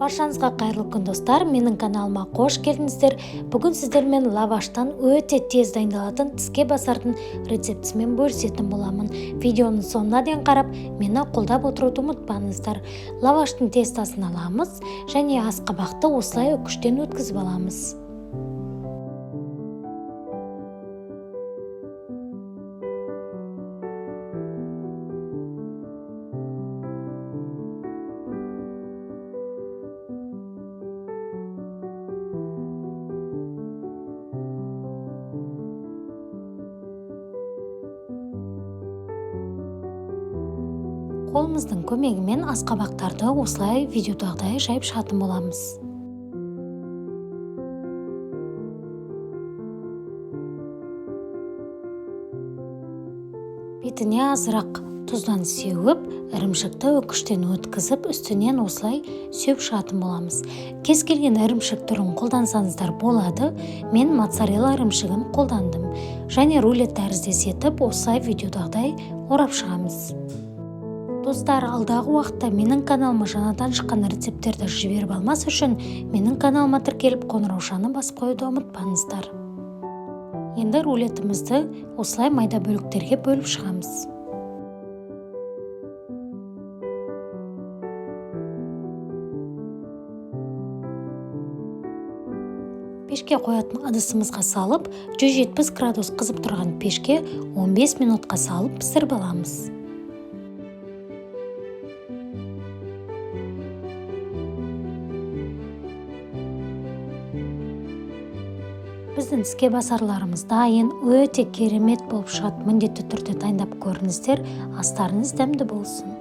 Баршаңызға қайырлы күн достар, менің каналыма қош келдіңіздер. Бүгін сіздермен лаваштан өте тез дайындалатын тіске басардың рецептісімен бөлісетін боламын. Видеоның соңына дейін қарап, мені қолдап отыруды ұмытпаңыздар. Лаваштың тестасын аламыз және асқабақты осылай үкіштен өткізіп аламыз. Қолымыздың көмегімен асқабақтарды осылай видеодағыдай жайып шығатын боламыз. Бетіне азырақ тұздан сеуіп, ірімшікті үкіштен өткізіп, үстінен осылай сеуіп шығатын боламыз. Кез келген ірімшік түрін қолдансаңыздар болады. Мен моцарелла ірімшігін қолдандым. Және рулет тәріздес етіп, осылай видеодағыдай орап шығамыз. Достар, алдағы уақытта менің каналыма жаңадан шыққан рецептерді жіберіп алмас үшін менің каналыма тіркеліп қоңыраушаны басып қоюды ұмытпаңыздар. Енді рулетімізді осылай майда бөліктерге бөліп шығамыз. Пешке қоятын ыдысымызға салып, 170 градус қызып тұрған пешке 15 минутқа салып пісіріп аламыз. Біздің тіске басарларымыз дайын, өте керемет болып шығады. Міндетті түрде дайындап көріңіздер. Астарыңыз дәмді болсын.